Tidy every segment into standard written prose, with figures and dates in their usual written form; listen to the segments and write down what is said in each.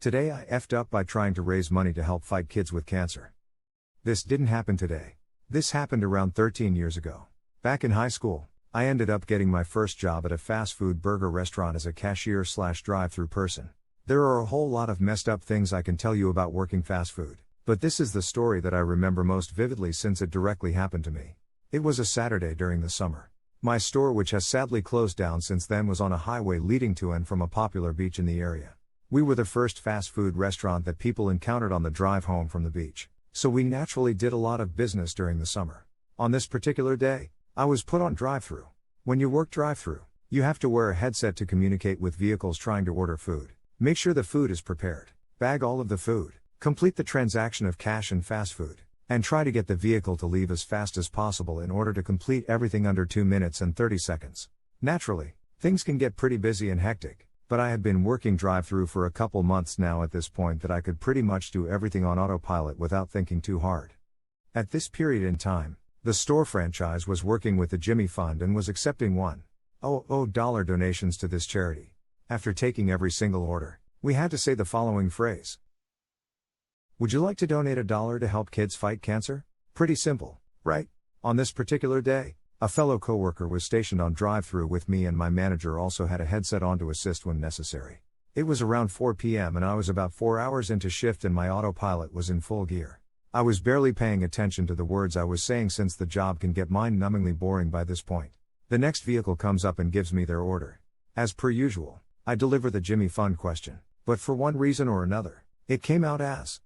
Today I effed up by trying to raise money to help fight kids with cancer. This didn't happen today. This happened around 13 years ago. Back in high school, I ended up getting my first job at a fast food burger restaurant as a cashier/drive-through person. There are a whole lot of messed up things I can tell you about working fast food, but this is the story that I remember most vividly since it directly happened to me. It was a Saturday during the summer. My store, which has sadly closed down since then, was on a highway leading to and from a popular beach in the area. We were the first fast food restaurant that people encountered on the drive home from the beach, so we naturally did a lot of business during the summer. On this particular day, I was put on drive-through. When you work drive-through, you have to wear a headset to communicate with vehicles trying to order food. Make sure the food is prepared, bag all of the food, complete the transaction of cash and fast food, and try to get the vehicle to leave as fast as possible in order to complete everything under 2 minutes and 30 seconds. Naturally, things can get pretty busy and hectic, but I had been working drive-through for a couple months now at this point that I could pretty much do everything on autopilot without thinking too hard. At this period in time, the store franchise was working with the Jimmy Fund and was accepting $1,000 donations to this charity. After taking every single order, we had to say the following phrase. Would you like to donate $1 to help kids fight cancer? Pretty simple, right? On this particular day, a fellow coworker was stationed on drive-through with me, and my manager also had a headset on to assist when necessary. It was around 4 p.m. and I was about 4 hours into shift and my autopilot was in full gear. I was barely paying attention to the words I was saying since the job can get mind-numbingly boring by this point. The next vehicle comes up and gives me their order. As per usual, I deliver the Jimmy Fund question, but for one reason or another, it came out as,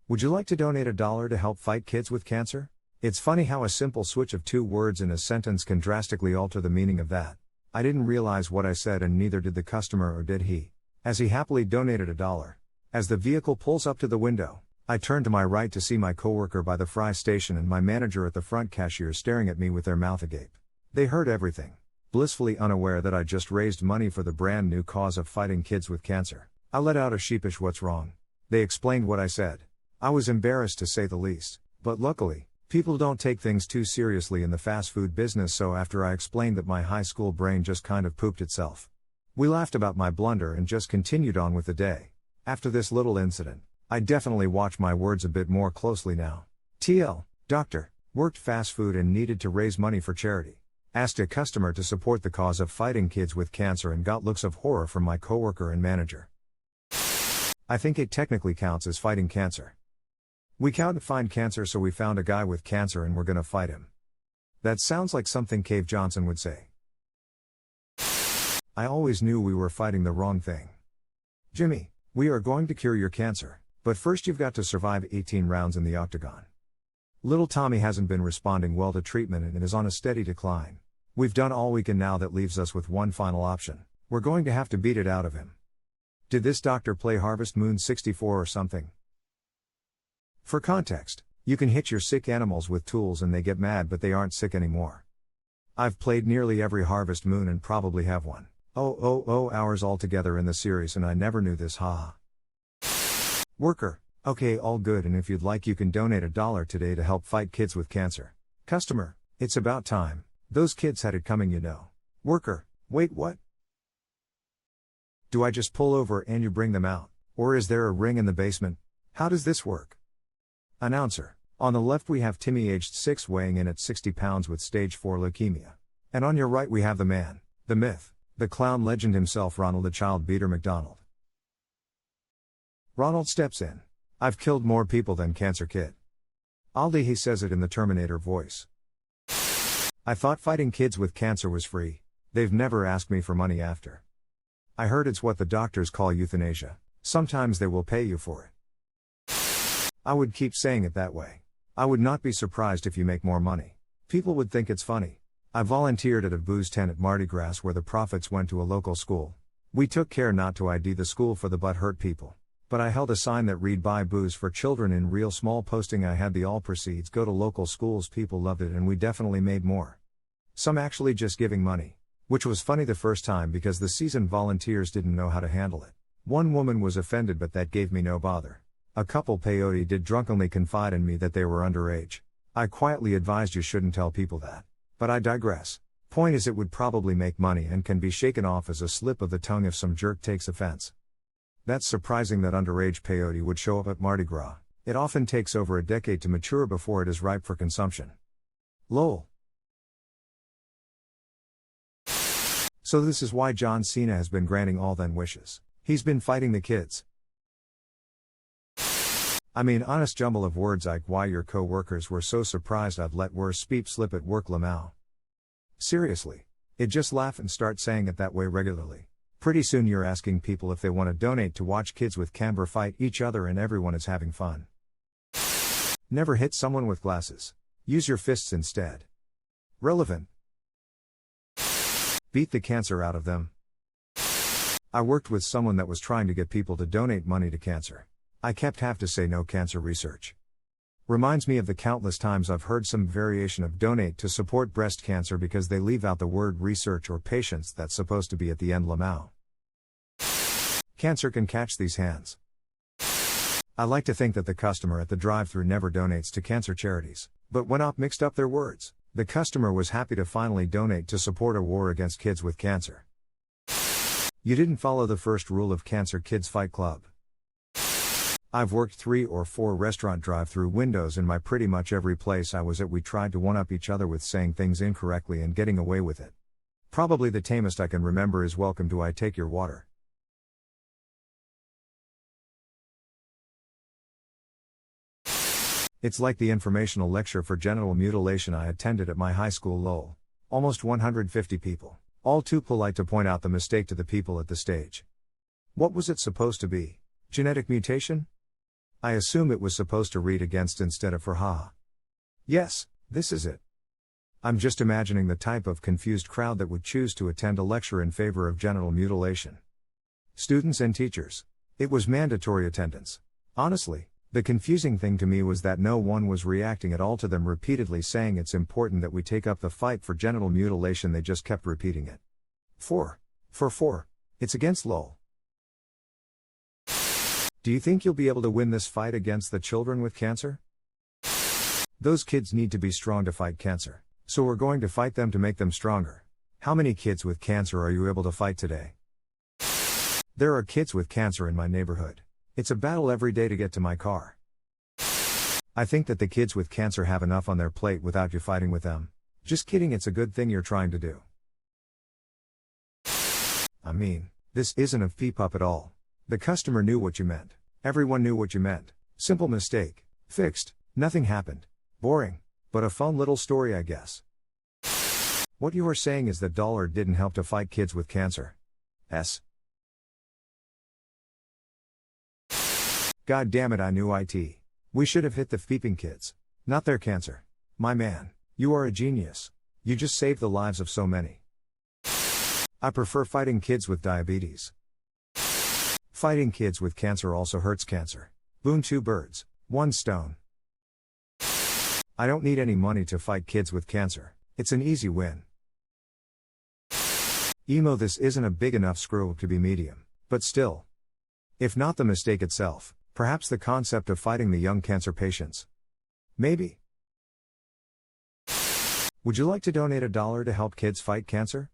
would you like to donate $1 to help fight kids with cancer? It's funny how a simple switch of 2 words in a sentence can drastically alter the meaning of that. I didn't realize what I said, and neither did the customer, or did he, as he happily donated $1. As the vehicle pulls up to the window, I turn to my right to see my coworker by the fry station and my manager at the front cashier staring at me with their mouth agape. They heard everything, blissfully unaware that I just raised money for the brand new cause of fighting kids with cancer. I let out a sheepish "what's wrong?" They explained what I said. I was embarrassed to say the least, but luckily, people don't take things too seriously in the fast food business, so after I explained that my high school brain just kind of pooped itself, we laughed about my blunder and just continued on with the day. After this little incident, I definitely watch my words a bit more closely now. TL, doctor, worked fast food and needed to raise money for charity. Asked a customer to support the cause of fighting kids with cancer and got looks of horror from my coworker and manager. I think it technically counts as fighting cancer. We couldn't find cancer, so we found a guy with cancer and we're gonna fight him. That sounds like something Cave Johnson would say. I always knew we were fighting the wrong thing. Jimmy, we are going to cure your cancer, but first you've got to survive 18 rounds in the octagon. Little Tommy hasn't been responding well to treatment and is on a steady decline. We've done all we can now. That leaves us with one final option. We're going to have to beat it out of him. Did this doctor play Harvest Moon 64 or something? For context, you can hit your sick animals with tools and they get mad, but they aren't sick anymore. I've played nearly every Harvest Moon and probably have 1,000 hours altogether in the series, and I never knew this, haha. Worker, okay, all good, and if you'd like you can donate $1 today to help fight kids with cancer. Customer, it's about time. Those kids had it coming, you know. Worker, wait, what? Do I just pull over and you bring them out? Or is there a ring in the basement? How does this work? Announcer, on the left we have Timmy, aged 6, weighing in at 60 pounds with stage 4 leukemia. And on your right we have the man, the myth, the clown legend himself, Ronald the Child Beater McDonald. Ronald steps in. I've killed more people than Cancer Kid. Aldi, he says it in the Terminator voice. I thought fighting kids with cancer was free. They've never asked me for money after. I heard it's what the doctors call euthanasia. Sometimes they will pay you for it. I would keep saying it that way. I would not be surprised if you make more money. People would think it's funny. I volunteered at a booze tent at Mardi Gras where the profits went to a local school. We took care not to ID the school for the butthurt people. But I held a sign that read "Buy booze for children" in real small posting. I had the all proceeds go to local schools. People loved it and we definitely made more. Some actually just giving money. Which was funny the first time because the seasoned volunteers didn't know how to handle it. One woman was offended, but that gave me no bother. A couple peyote did drunkenly confide in me that they were underage. I quietly advised you shouldn't tell people that. But I digress. Point is, it would probably make money and can be shaken off as a slip of the tongue if some jerk takes offense. That's surprising that underage peyote would show up at Mardi Gras. It often takes over a decade to mature before it is ripe for consumption. Lol. So this is why John Cena has been granting all them wishes. He's been fighting the kids. I mean, honest jumble of words like why your co-workers were so surprised I'd let worse speep slip at work lamau. Seriously. It just laugh and start saying it that way regularly. Pretty soon you're asking people if they want to donate to watch kids with camber fight each other and everyone is having fun. Never hit someone with glasses. Use your fists instead. Relevant. Beat the cancer out of them. I worked with someone that was trying to get people to donate money to cancer. I kept have to say no cancer research. Reminds me of the countless times I've heard some variation of donate to support breast cancer because they leave out the word research or patients that's supposed to be at the end lamau. Cancer can catch these hands. I like to think that the customer at the drive-thru never donates to cancer charities, but when op mixed up their words, the customer was happy to finally donate to support a war against kids with cancer. You didn't follow the first rule of Cancer Kids Fight Club. I've worked 3 or 4 restaurant drive-thru windows in my pretty much every place I was at. We tried to one-up each other with saying things incorrectly and getting away with it. Probably the tamest I can remember is welcome to I take your water. It's like the informational lecture for genital mutilation I attended at my high school lol. Almost 150 people. All too polite to point out the mistake to the people at the stage. What was it supposed to be? Genetic mutation? I assume it was supposed to read against instead of for haha. Yes, this is it. I'm just imagining the type of confused crowd that would choose to attend a lecture in favor of genital mutilation. Students and teachers. It was mandatory attendance. Honestly, the confusing thing to me was that no one was reacting at all to them repeatedly saying it's important that we take up the fight for genital mutilation. They just kept repeating it. For. It's against lol. Do you think you'll be able to win this fight against the children with cancer? Those kids need to be strong to fight cancer. So we're going to fight them to make them stronger. How many kids with cancer are you able to fight today? There are kids with cancer in my neighborhood. It's a battle every day to get to my car. I think that the kids with cancer have enough on their plate without you fighting with them. Just kidding, it's a good thing you're trying to do. I mean, this isn't a peep-up at all. The customer knew what you meant. Everyone knew what you meant. Simple mistake. Fixed. Nothing happened. Boring. But a fun little story, I guess. What you are saying is that dollar didn't help to fight kids with cancer. God damn it, I knew it. We should have hit the peeping kids. Not their cancer. My man, you are a genius. You just saved the lives of so many. I prefer fighting kids with diabetes. Fighting kids with cancer also hurts cancer. Boom, 2 birds, 1 stone. I don't need any money to fight kids with cancer. It's an easy win. Emo, this isn't a big enough screw up to be medium, but still. If not the mistake itself, perhaps the concept of fighting the young cancer patients. Maybe. Would you like to donate $1 to help kids fight cancer?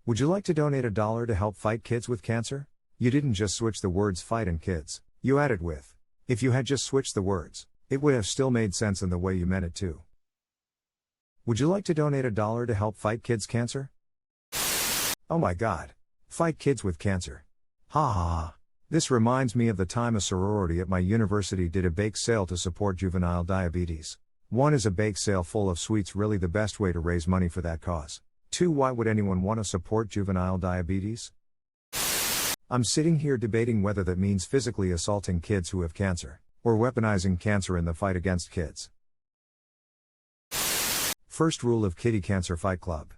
Would you like to donate $1 to help fight kids with cancer? You didn't just switch the words fight and kids, you added with. If you had just switched the words, it would have still made sense in the way you meant it too. Would you like to donate $1 to help fight kids cancer? Oh my god. Fight kids with cancer. Ha ha ha. This reminds me of the time a sorority at my university did a bake sale to support juvenile diabetes. 1, is a bake sale full of sweets really the best way to raise money for that cause? 2, why would anyone want to support juvenile diabetes? I'm sitting here debating whether that means physically assaulting kids who have cancer, or weaponizing cancer in the fight against kids. First rule of Kitty Cancer Fight Club.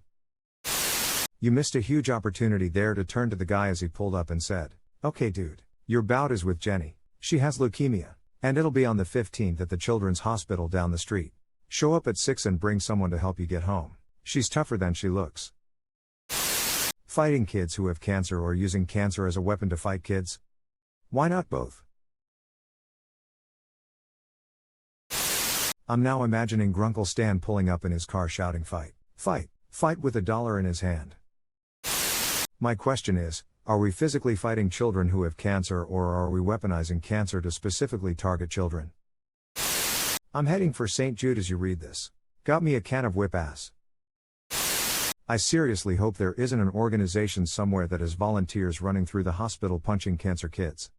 You missed a huge opportunity there to turn to the guy as he pulled up and said, "Okay dude, your bout is with Jenny. She has leukemia, and it'll be on the 15th at the Children's Hospital down the street. Show up at 6 and bring someone to help you get home. She's tougher than she looks." Fighting kids who have cancer or using cancer as a weapon to fight kids? Why not both? I'm now imagining Grunkle Stan pulling up in his car shouting fight, fight, fight with $1 in his hand. My question is, Are we physically fighting children who have cancer, or are we weaponizing cancer to specifically target children? I'm heading for St. Jude as you read this. Got me a can of whip ass. I seriously hope there isn't an organization somewhere that has volunteers running through the hospital punching cancer kids.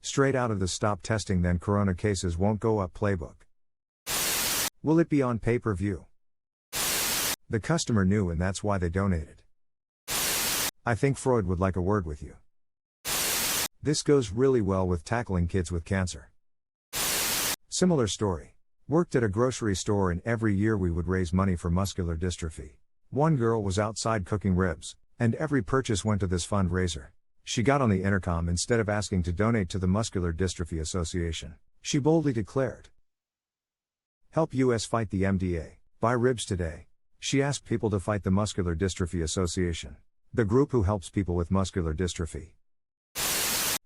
Straight out of the stop testing then corona cases won't go up playbook. Will it be on pay-per-view? The customer knew and that's why they donated. I think Freud would like a word with you. This goes really well with tackling kids with cancer. Similar story. Worked at a grocery store and every year we would raise money for muscular dystrophy. One girl was outside cooking ribs, and every purchase went to this fundraiser. She got on the intercom instead of asking to donate to the Muscular Dystrophy Association. She boldly declared, "Help US fight the MDA, buy ribs today." She asked people to fight the Muscular Dystrophy Association, the group who helps people with muscular dystrophy.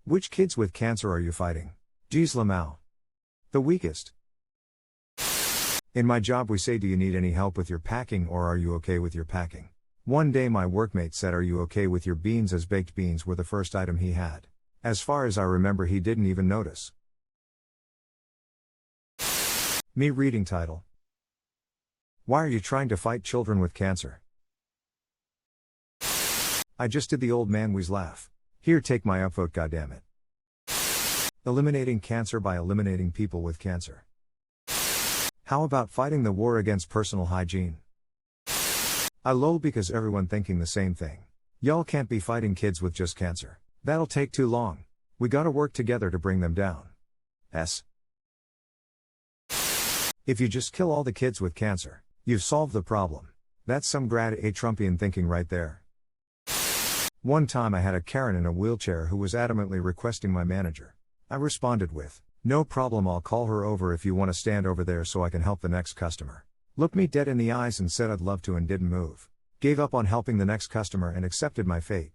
Which kids with cancer are you fighting? Geez Lamau. The weakest. In my job we say, do you need any help with your packing, or are you okay with your packing? One day my workmate said, are you okay with your beans, as baked beans were the first item he had. As far as I remember he didn't even notice. Me reading title. Why are you trying to fight children with cancer? I just did the old man wheeze laugh. Here, take my upvote, goddammit. Eliminating cancer by eliminating people with cancer. How about fighting the war against personal hygiene? I lol because everyone thinking the same thing. Y'all can't be fighting kids with just cancer. That'll take too long. We gotta work together to bring them down. S. If you just kill all the kids with cancer, you've solved the problem. That's some grad A Trumpian thinking right there. One time I had a Karen in a wheelchair who was adamantly requesting my manager. I responded with, "No problem, I'll call her over if you want to stand over there so I can help the next customer." Looked me dead in the eyes and said I'd love to and didn't move. Gave up on helping the next customer and accepted my fate.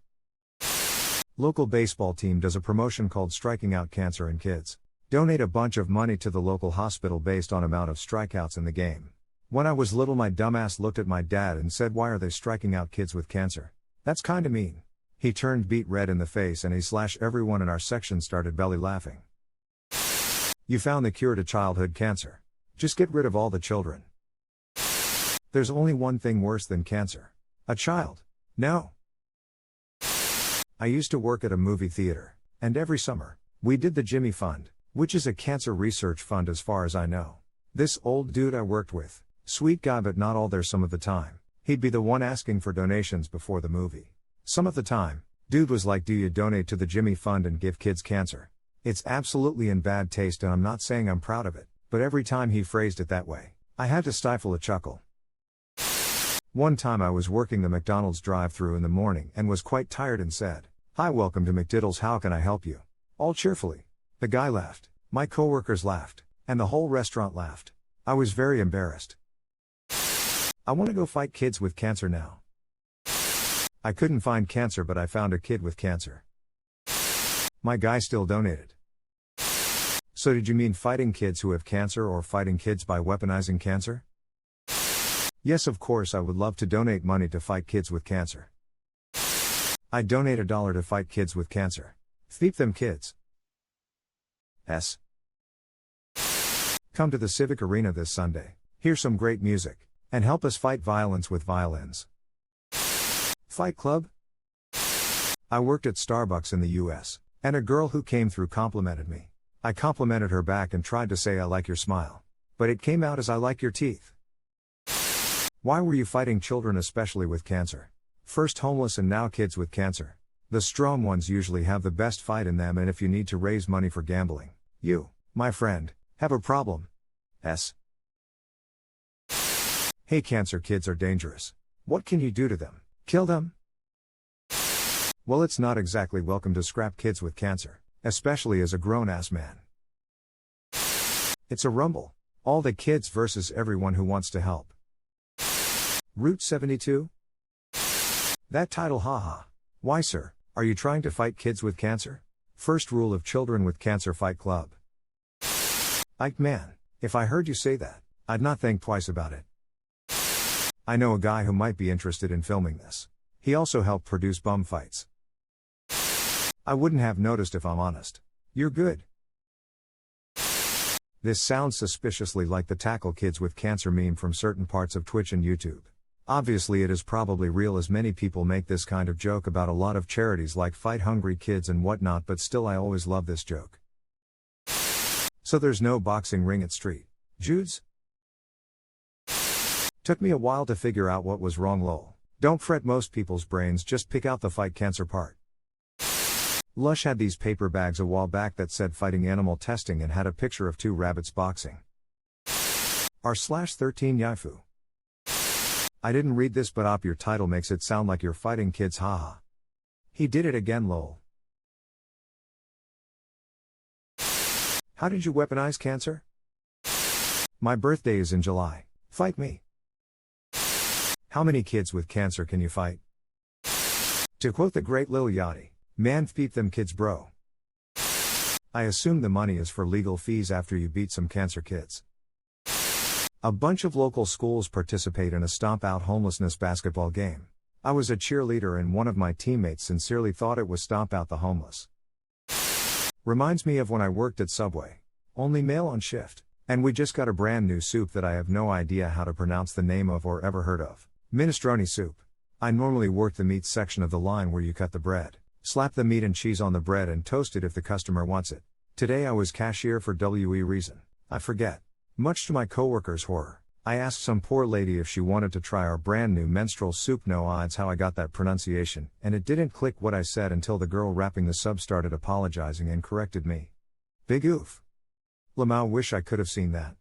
Local baseball team does a promotion called Striking Out Cancer in Kids. Donate a bunch of money to the local hospital based on amount of strikeouts in the game. When I was little my dumbass looked at my dad and said, "Why are they striking out kids with cancer? That's kinda mean." He turned beet red in the face and everyone in our section started belly laughing. You found the cure to childhood cancer. Just get rid of all the children. There's only one thing worse than cancer. A child. No. I used to work at a movie theater, and every summer, we did the Jimmy Fund, which is a cancer research fund as far as I know. This old dude I worked with, sweet guy but not all there some of the time, he'd be the one asking for donations before the movie. Some of the time, dude was like, "Do you donate to the Jimmy Fund and give kids cancer?" It's absolutely in bad taste and I'm not saying I'm proud of it, but every time he phrased it that way, I had to stifle a chuckle. One time I was working the McDonald's drive-thru in the morning and was quite tired and said, "Hi, welcome to McDiddle's, how can I help you?" All cheerfully. The guy laughed, my coworkers laughed, and the whole restaurant laughed. I was very embarrassed. I want to go fight kids with cancer now. I couldn't find cancer but I found a kid with cancer. My guy still donated. So did you mean fighting kids who have cancer or fighting kids by weaponizing cancer? Yes, of course I would love to donate money to fight kids with cancer. I'd donate $1 to fight kids with cancer. Thiep them kids. S. Come to the Civic Arena this Sunday, hear some great music, and help us fight violence with violins. Fight Club? I worked at Starbucks in the US, and a girl who came through complimented me. I complimented her back and tried to say I like your smile. But it came out as I like your teeth. Why were you fighting children especially with cancer? First homeless and now kids with cancer. The strong ones usually have the best fight in them, and if you need to raise money for gambling, you, my friend, have a problem. S. Hey, cancer kids are dangerous. What can you do to them? Kill them? Well, it's not exactly welcome to scrap kids with cancer, especially as a grown-ass man. It's a rumble. All the kids versus everyone who wants to help. Route 72? That title, haha. Why, sir, are you trying to fight kids with cancer? First rule of Children with Cancer Fight Club. Ike man, if I heard you say that, I'd not think twice about it. I know a guy who might be interested in filming this. He also helped produce bum fights. I wouldn't have noticed if I'm honest. You're good. This sounds suspiciously like the tackle kids with cancer meme from certain parts of Twitch and YouTube. Obviously it is probably real, as many people make this kind of joke about a lot of charities like Fight Hungry Kids and whatnot, but still I always love this joke. So there's no boxing ring at Street Jude's? Took me a while to figure out what was wrong, lol. Don't fret, most people's brains just pick out the fight cancer part. Lush had these paper bags a while back that said fighting animal testing and had a picture of 2 rabbits boxing. R/13 TIFU. I didn't read this, but op, your title makes it sound like you're fighting kids, haha. He did it again, lol. How did you weaponize cancer? My birthday is in July. Fight me. How many kids with cancer can you fight? To quote the great Lil Yachty, man, beat them kids, bro. I assume the money is for legal fees after you beat some cancer kids. A bunch of local schools participate in a Stomp Out Homelessness basketball game. I was a cheerleader and one of my teammates sincerely thought it was Stomp Out the Homeless. Reminds me of when I worked at Subway. Only male on shift. And we just got a brand new soup that I have no idea how to pronounce the name of or ever heard of. Minestrone soup. I normally work the meat section of the line where you cut the bread, slap the meat and cheese on the bread and toast it if the customer wants it. Today I was cashier for WE reason. I forget. Much to my coworkers' horror, I asked some poor lady if she wanted to try our brand new menstrual soup. No odds how I got that pronunciation, and it didn't click what I said until the girl wrapping the sub started apologizing and corrected me. Big oof. Lamau, wish I could have seen that.